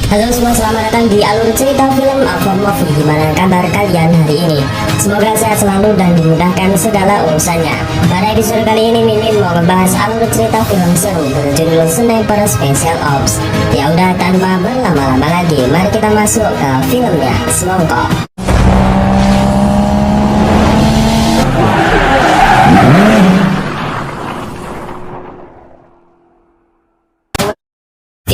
Halo semua, selamat datang di alur cerita film Alpha Movie. Gimana kabar kalian hari ini? Semoga sehat selalu dan dimudahkan segala urusannya. Pada episode kali ini Mimin mau ngebahas alur cerita film seru berjudul Sniper Special Ops. Ya udah, tanpa berlama-lama lagi, mari kita masuk ke filmnya. Semongko.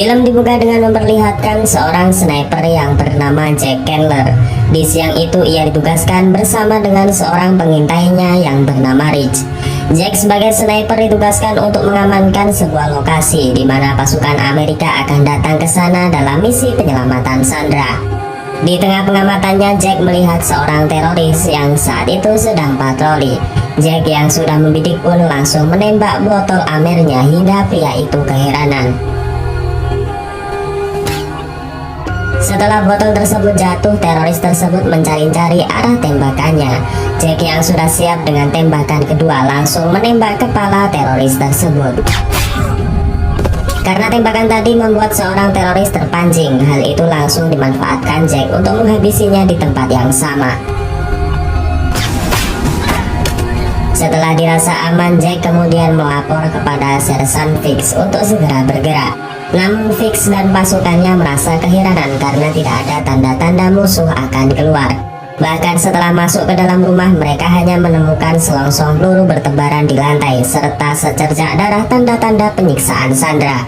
Film dibuka dengan memperlihatkan seorang sniper yang bernama Jack Candler. Di siang itu ia ditugaskan bersama dengan seorang pengintainya yang bernama Rich. Jack sebagai sniper ditugaskan untuk mengamankan sebuah lokasi di mana pasukan Amerika akan datang ke sana dalam misi penyelamatan Sandra. Di tengah pengamatannya, Jack melihat seorang teroris yang saat itu sedang patroli. Jack yang sudah membidik pun langsung menembak botol amernya hingga pria itu keheranan. Setelah botol tersebut jatuh, teroris tersebut mencari-cari arah tembakannya. Jack yang sudah siap dengan tembakan kedua langsung menembak kepala teroris tersebut. Karena tembakan tadi membuat seorang teroris terpancing, hal itu langsung dimanfaatkan Jack untuk menghabisinya di tempat yang sama. Setelah dirasa aman, Jack kemudian melapor kepada Sersan Fix untuk segera bergerak. Namun Fix dan pasukannya merasa keheranan karena tidak ada tanda-tanda musuh akan keluar. Bahkan setelah masuk ke dalam rumah, mereka hanya menemukan selongsong peluru bertebaran di lantai serta secercah darah, tanda-tanda penyiksaan Sandra.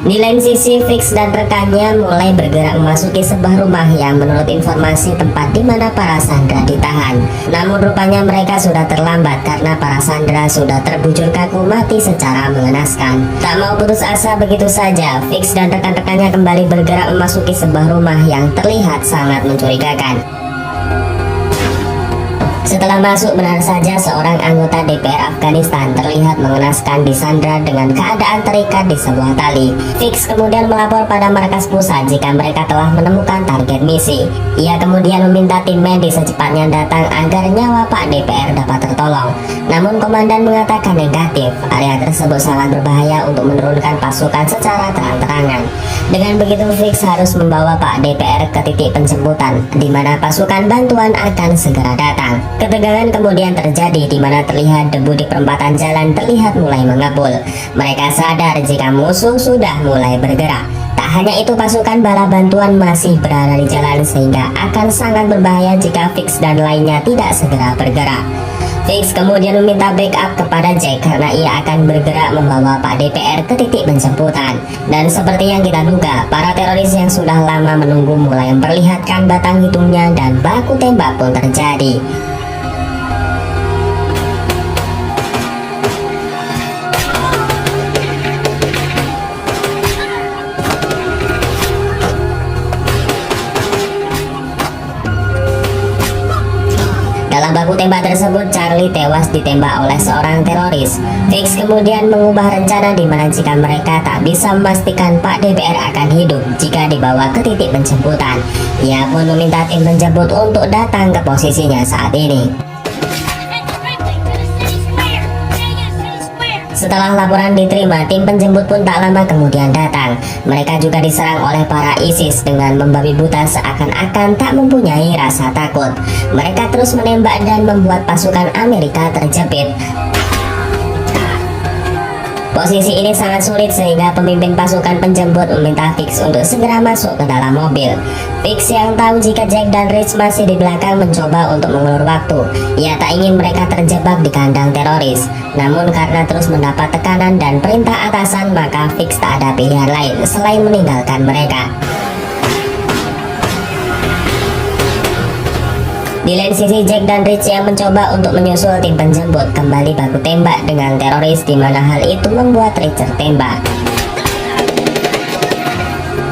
Di lain sisi, Fix dan rekannya mulai bergerak memasuki sebuah rumah yang menurut informasi tempat di mana para Sandra ditahan. Namun rupanya mereka sudah terlambat karena para Sandra sudah terbujur kaku mati secara mengenaskan. Tak mau putus asa begitu saja, Fix dan rekan-rekannya kembali bergerak memasuki sebuah rumah yang terlihat sangat mencurigakan. Setelah masuk, benar saja seorang anggota DPR Afghanistan terlihat mengenaskan di Sandra dengan keadaan terikat di sebuah tali. Fix kemudian melapor pada markas pusat jika mereka telah menemukan target misi. Ia kemudian meminta tim medis secepatnya datang agar nyawa Pak DPR dapat tertolong. Namun komandan mengatakan negatif, area tersebut sangat berbahaya untuk menurunkan pasukan secara terang-terangan. Dengan begitu, Fix harus membawa Pak DPR ke titik penjemputan, di mana pasukan bantuan akan segera datang. Ketegangan kemudian terjadi di mana terlihat debu di perempatan jalan terlihat mulai mengepul. Mereka sadar jika musuh sudah mulai bergerak. Tak hanya itu, pasukan bala bantuan masih berada di jalan sehingga akan sangat berbahaya jika Fix dan lainnya tidak segera bergerak. Fix kemudian meminta backup kepada Jack karena ia akan bergerak membawa Pak DPR ke titik penjemputan. Dan seperti yang kita duga, para teroris yang sudah lama menunggu mulai memperlihatkan batang hidungnya dan baku tembak pun terjadi. Dalam baku tembak tersebut, Charlie tewas ditembak oleh seorang teroris. Fix kemudian mengubah rencana di mana jika mereka tak bisa memastikan Pak DPR akan hidup jika dibawa ke titik penjemputan. Ia pun meminta tim penjemput untuk datang ke posisinya saat ini. Setelah laporan diterima, tim penjemput pun tak lama kemudian datang. Mereka juga diserang oleh para ISIS dengan membabi buta seakan-akan tak mempunyai rasa takut. Mereka terus menembak dan membuat pasukan Amerika terjepit. Posisi ini sangat sulit sehingga pemimpin pasukan penjemput meminta Fix untuk segera masuk ke dalam mobil. Fix yang tahu jika Jack dan Rich masih di belakang mencoba untuk mengulur waktu. Ia tak ingin mereka terjebak di kandang teroris. Namun karena terus mendapat tekanan dan perintah atasan, maka Fix tak ada pilihan lain selain meninggalkan mereka. Di lain sisi, Jack dan Rich yang mencoba untuk menyusul tim penjemput kembali baku tembak dengan teroris, di mana hal itu membuat Rich tertembak.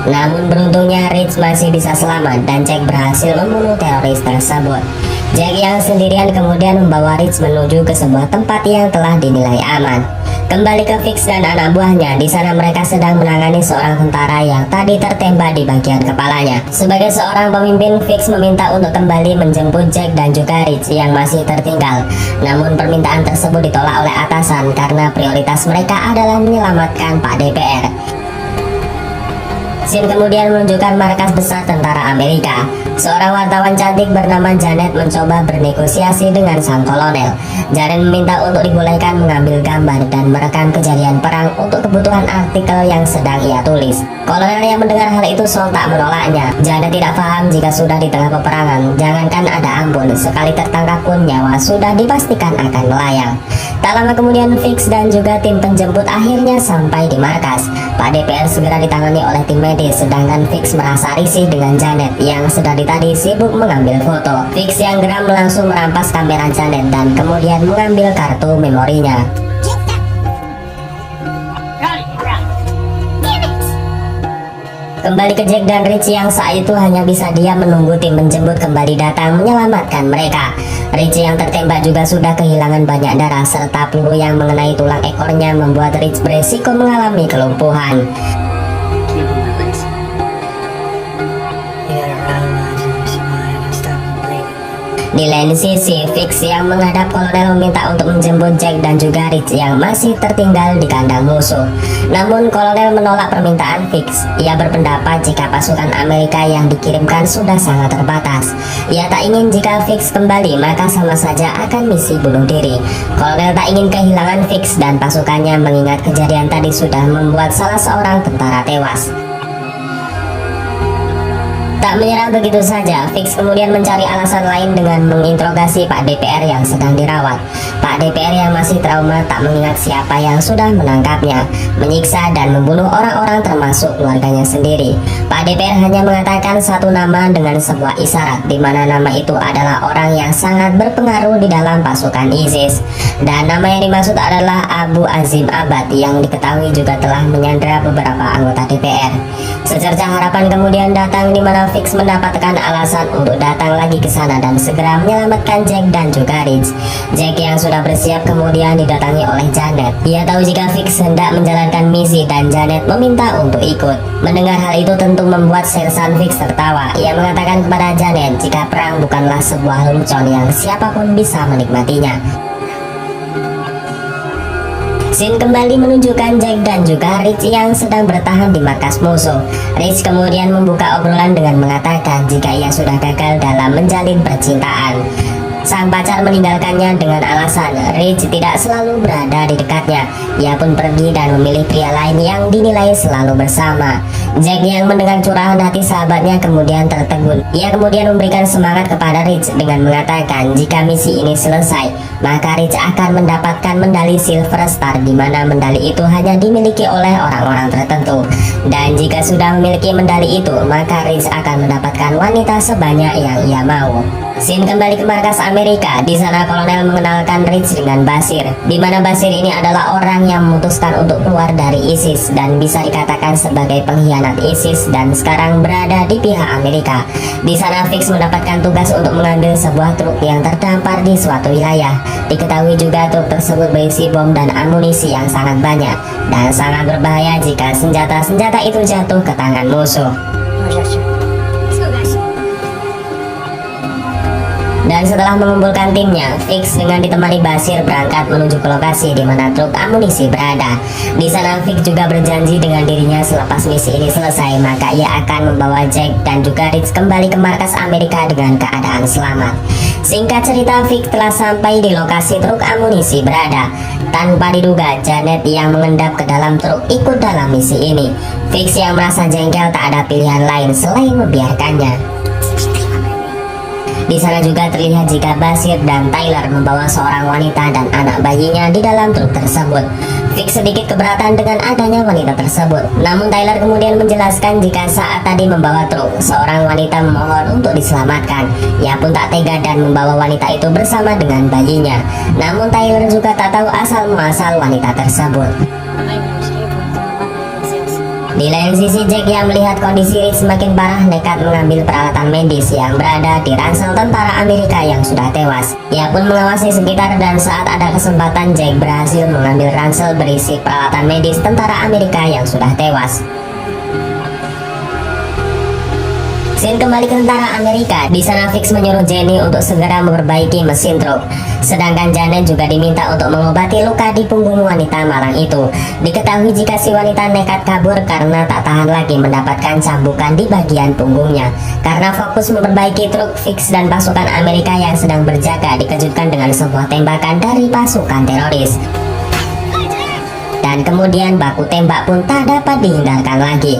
Namun beruntungnya Rich masih bisa selamat dan Jack berhasil membunuh teroris tersebut. Jack yang sendirian kemudian membawa Rich menuju ke sebuah tempat yang telah dinilai aman. Kembali ke Fix dan anak buahnya, di sana mereka sedang menangani seorang tentara yang tadi tertembak di bagian kepalanya. Sebagai seorang pemimpin, Fix meminta untuk kembali menjemput Jack dan juga Rich yang masih tertinggal. Namun permintaan tersebut ditolak oleh atasan karena prioritas mereka adalah menyelamatkan Pak DPR. Scene kemudian menunjukkan markas besar tentara Amerika. Seorang wartawan cantik bernama Janet mencoba bernegosiasi dengan sang kolonel. Janet meminta untuk dibolehkan mengambil gambar dan merekam kejadian perang untuk kebutuhan artikel yang sedang ia tulis. Kolonel yang mendengar hal itu sontak menolaknya. Janet tidak paham jika sudah di tengah peperangan, jangankan ada ampun, sekali tertangkap pun nyawa sudah dipastikan akan melayang. Tak lama kemudian Fix dan juga tim penjemput akhirnya sampai di markas. Pak DPR segera ditangani oleh tim medis, sedangkan Fix merasa risih dengan Janet yang sedari tadi sibuk mengambil foto. Fix yang geram langsung merampas kamera Janet dan kemudian mengambil kartu memorinya. Kembali ke Jack dan Rich yang saat itu hanya bisa diam menunggu tim menjemput kembali datang menyelamatkan mereka. Rich yang tertembak juga sudah kehilangan banyak darah serta peluru yang mengenai tulang ekornya membuat Rich beresiko mengalami kelumpuhan. Di lain sisi, Fix yang menghadap kolonel meminta untuk menjemput Jack dan juga Rich yang masih tertinggal di kandang musuh. Namun kolonel menolak permintaan Fix. Ia berpendapat jika pasukan Amerika yang dikirimkan sudah sangat terbatas. Ia tak ingin jika Fix kembali maka sama saja akan misi bunuh diri. Kolonel tak ingin kehilangan Fix dan pasukannya mengingat kejadian tadi sudah membuat salah seorang tentara tewas. Tak menyerah begitu saja, Fix kemudian mencari alasan lain dengan menginterogasi Pak DPR yang sedang dirawat. Pak DPR yang masih trauma tak mengingat siapa yang sudah menangkapnya, menyiksa dan membunuh orang-orang termasuk keluarganya sendiri. Pak DPR hanya mengatakan satu nama dengan sebuah isyarat, di mana nama itu adalah orang yang sangat berpengaruh di dalam pasukan ISIS. Dan nama yang dimaksud adalah Abu Azim Abad yang diketahui juga telah menyandra beberapa anggota DPR. Secercah harapan kemudian datang di mana Fix mendapatkan alasan untuk datang lagi ke sana dan segera menyelamatkan Jack dan juga Rich. Jack yang sudah bersiap kemudian didatangi oleh Janet. Ia tahu jika Fix hendak menjalankan misi dan Janet meminta untuk ikut. Mendengar hal itu tentu membuat Sersan Fix tertawa. Ia mengatakan kepada Janet jika perang bukanlah sebuah lelucon yang siapapun bisa menikmatinya. Scene kembali menunjukkan Jack dan juga Rich yang sedang bertahan di markas musuh. Rich kemudian membuka obrolan dengan mengatakan jika ia sudah gagal dalam menjalin percintaan. Sang pacar meninggalkannya dengan alasan Rich tidak selalu berada di dekatnya. Ia pun pergi dan memilih pria lain yang dinilai selalu bersama. Jack yang mendengar curahan hati sahabatnya kemudian tertegun. Ia kemudian memberikan semangat kepada Rich dengan mengatakan jika misi ini selesai, maka Rich akan mendapatkan medali Silver Star, di mana medali itu hanya dimiliki oleh orang-orang tertentu. Dan jika sudah memiliki medali itu, maka Rich akan mendapatkan wanita sebanyak yang ia mau. Scene kembali ke markas Amerika. Di sana kolonel mengenalkan Rich dengan Basir, di mana Basir ini adalah orang yang memutuskan untuk keluar dari ISIS dan bisa dikatakan sebagai pengkhianat ISIS dan sekarang berada di pihak Amerika. Di sana Fix mendapatkan tugas untuk mengambil sebuah truk yang terdampar di suatu wilayah. Diketahui juga truk tersebut berisi bom dan amunisi yang sangat banyak dan sangat berbahaya jika senjata-senjata itu jatuh ke tangan musuh. Dan setelah mengumpulkan timnya, Fix dengan ditemani Basir berangkat menuju ke lokasi di mana truk amunisi berada. Di sana Fix juga berjanji dengan dirinya selepas misi ini selesai, maka ia akan membawa Jack dan juga Rich kembali ke markas Amerika dengan keadaan selamat. Singkat cerita, Fix telah sampai di lokasi truk amunisi berada. Tanpa diduga, Janet yang mengendap ke dalam truk ikut dalam misi ini. Fix yang merasa jengkel tak ada pilihan lain selain membiarkannya. Di sana juga terlihat jika Basir dan Tyler membawa seorang wanita dan anak bayinya di dalam truk tersebut. Fix sedikit keberatan dengan adanya wanita tersebut. Namun Tyler kemudian menjelaskan jika saat tadi membawa truk, seorang wanita memohon untuk diselamatkan. Ia pun tak tega dan membawa wanita itu bersama dengan bayinya. Namun Tyler juga tak tahu asal muasal wanita tersebut. Di lain sisi, Jack yang melihat kondisi Rich semakin parah nekat mengambil peralatan medis yang berada di ransel tentara Amerika yang sudah tewas. Ia pun mengawasi sekitar dan saat ada kesempatan Jack berhasil mengambil ransel berisi peralatan medis tentara Amerika yang sudah tewas. Scene kembali ke tentara Amerika. Di sana Fix menyuruh Jenny untuk segera memperbaiki mesin truk. Sedangkan Janet juga diminta untuk mengobati luka di punggung wanita malang itu. Diketahui jika si wanita nekat kabur karena tak tahan lagi mendapatkan cambukan di bagian punggungnya. Karena fokus memperbaiki truk, Fix dan pasukan Amerika yang sedang berjaga dikejutkan dengan sebuah tembakan dari pasukan teroris. Dan kemudian baku tembak pun tak dapat dihindarkan lagi.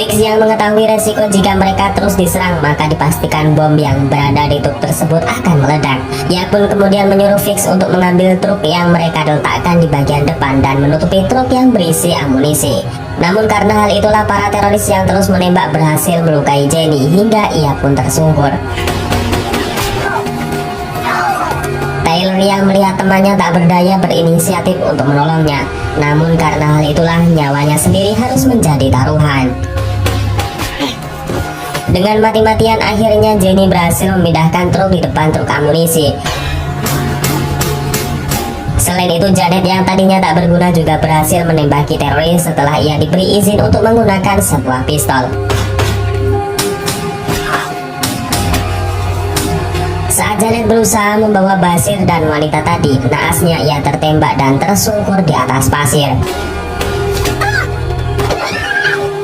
Fix yang mengetahui resiko jika mereka terus diserang, maka dipastikan bom yang berada di truk tersebut akan meledak. Ia pun kemudian menyuruh Fix untuk mengambil truk yang mereka letakkan di bagian depan dan menutupi truk yang berisi amunisi. Namun karena hal itulah para teroris yang terus menembak berhasil melukai Jenny hingga ia pun tersungkur. Taylor yang melihat temannya tak berdaya berinisiatif untuk menolongnya. Namun karena hal itulah nyawanya sendiri harus menjadi taruhan. Dengan mati-matian akhirnya Jenny berhasil memindahkan truk di depan truk amunisi. Selain itu, Janet yang tadinya tak berguna juga berhasil menembaki teroris setelah ia diberi izin untuk menggunakan sebuah pistol. Saat Janet berusaha membawa Basir dan wanita tadi, naasnya ia tertembak dan tersungkur di atas pasir.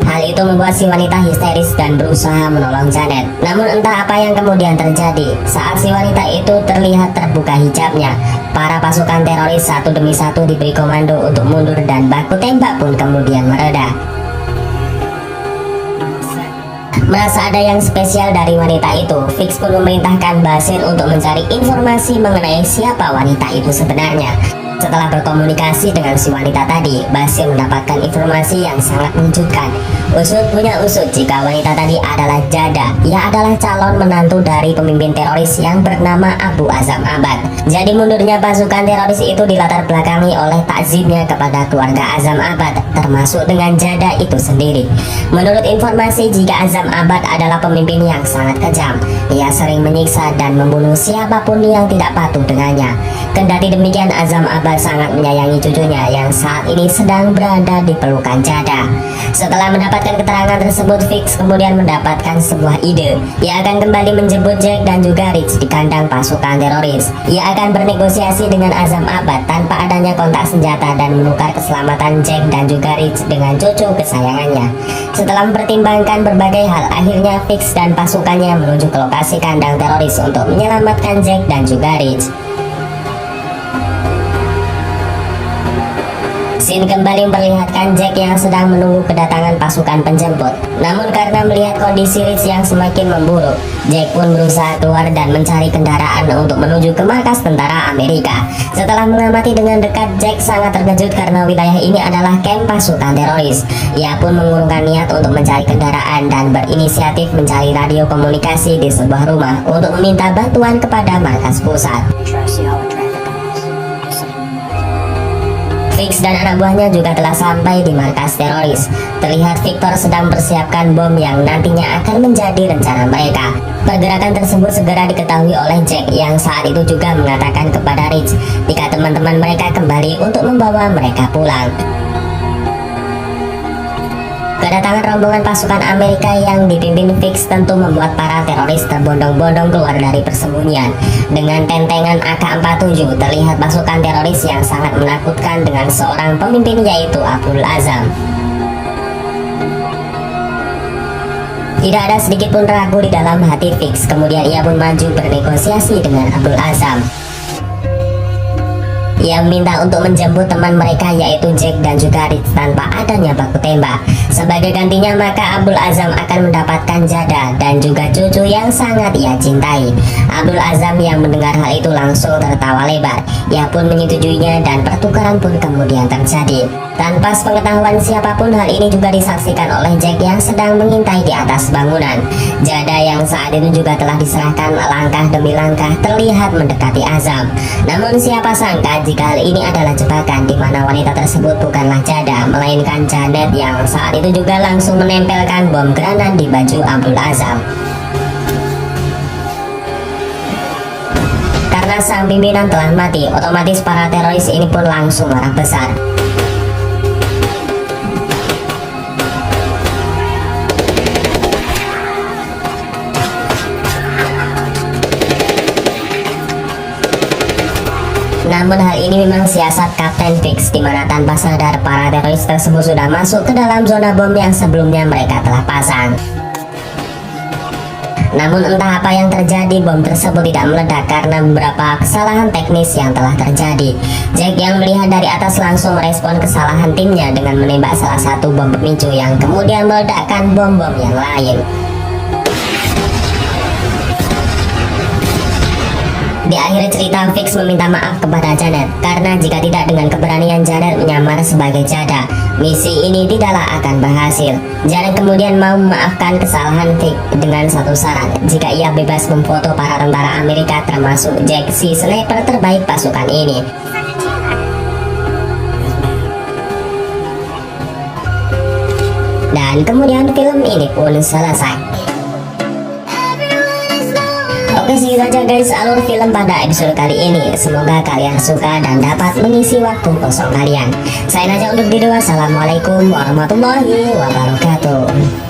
Hal itu membuat si wanita histeris dan berusaha menolong Janet. Namun entah apa yang kemudian terjadi. Saat si wanita itu terlihat terbuka hijabnya, para pasukan teroris satu demi satu diberi komando untuk mundur dan baku tembak pun kemudian mereda. Merasa ada yang spesial dari wanita itu, Fix pun memerintahkan Basir untuk mencari informasi mengenai siapa wanita itu sebenarnya. Setelah berkomunikasi dengan si wanita tadi, Basir mendapatkan informasi yang sangat mengejutkan. Usut punya usut jika wanita tadi adalah Jada. Ia adalah calon menantu dari pemimpin teroris yang bernama Abu Azam Abad. Jadi mundurnya pasukan teroris itu dilatar belakangi oleh takzimnya kepada keluarga Azam Abad, termasuk dengan Jada itu sendiri. Menurut informasi, jika Azam Abad adalah pemimpin yang sangat kejam, ia sering menyiksa dan membunuh siapapun yang tidak patuh dengannya. Kendati demikian, Azam Abad sangat menyayangi cucunya yang saat ini sedang berada di pelukan Jada. Setelah mendapatkan keterangan tersebut, Fix kemudian mendapatkan sebuah ide. Ia akan kembali menjemput Jack dan juga Rich di kandang pasukan teroris. Ia akan bernegosiasi dengan Azam Abad tanpa adanya kontak senjata dan menukar keselamatan Jack dan juga Rich dengan cucu kesayangannya. Setelah mempertimbangkan berbagai hal, akhirnya Fix dan pasukannya menuju ke lokasi kandang teroris untuk menyelamatkan Jack dan juga Rich. Scene kembali memperlihatkan Jack yang sedang menunggu kedatangan pasukan penjemput. Namun karena melihat kondisi Rich yang semakin memburuk, Jack pun berusaha keluar dan mencari kendaraan untuk menuju ke markas tentara Amerika. Setelah mengamati dengan dekat, Jack sangat terkejut karena wilayah ini adalah kamp pasukan teroris. Ia pun mengurungkan niat untuk mencari kendaraan dan berinisiatif mencari radio komunikasi di sebuah rumah untuk meminta bantuan kepada markas pusat. Fix dan anak buahnya juga telah sampai di markas teroris. Terlihat Victor sedang mempersiapkan bom yang nantinya akan menjadi rencana mereka. Pergerakan tersebut segera diketahui oleh Jack yang saat itu juga mengatakan kepada Rich jika teman-teman mereka kembali untuk membawa mereka pulang. Kedatangan rombongan pasukan Amerika yang dipimpin Fix tentu membuat para teroris terbondong-bondong keluar dari persembunyian. Dengan tentengan AK-47 terlihat pasukan teroris yang sangat menakutkan dengan seorang pemimpin yaitu Abul Azam. Tidak ada sedikit pun ragu di dalam hati Fix, kemudian ia pun maju bernegosiasi dengan Abul Azam. yang minta untuk menjemput teman mereka yaitu Jack dan juga Rich tanpa adanya baku tembak. Sebagai gantinya maka Abdul Azam akan mendapatkan Jada dan juga cucu yang sangat ia cintai. Abdul Azam yang mendengar hal itu langsung tertawa lebar. Ia pun menyetujuinya dan pertukaran pun kemudian terjadi. Tanpa sepengetahuan siapapun, hal ini juga disaksikan oleh Jack yang sedang mengintai di atas bangunan. Jada yang saat itu juga telah diserahkan langkah demi langkah terlihat mendekati Azam. Namun siapa sangka jika hal ini adalah jebakan di mana wanita tersebut bukanlah Jada melainkan Janet yang saat itu juga langsung menempelkan bom granat di baju Abdul Azam. Karena sang pimpinan telah mati, otomatis para teroris ini pun langsung marah besar. Namun hal ini memang siasat Kapten Fix, di mana tanpa sadar para teroris tersebut sudah masuk ke dalam zona bom yang sebelumnya mereka telah pasang. Namun entah apa yang terjadi, bom tersebut tidak meledak karena beberapa kesalahan teknis yang telah terjadi. Jack yang melihat dari atas langsung merespon kesalahan timnya dengan menembak salah satu bom pemicu yang kemudian meledakkan bom-bom yang lain. Di akhir cerita, Fix meminta maaf kepada Janet karena jika tidak dengan keberanian Janet menyamar sebagai Jada, misi ini tidaklah akan berhasil. Janet kemudian mau memaafkan kesalahan Fix dengan satu syarat, jika ia bebas memfoto para tentara Amerika termasuk Jack, si sniper terbaik pasukan ini. Dan kemudian film ini pun selesai. Oke, segitu aja guys alur film pada episode kali ini. Semoga kalian suka dan dapat mengisi waktu kosong kalian. Saya Naja undur diri. Wassalamualaikum warahmatullahi wabarakatuh.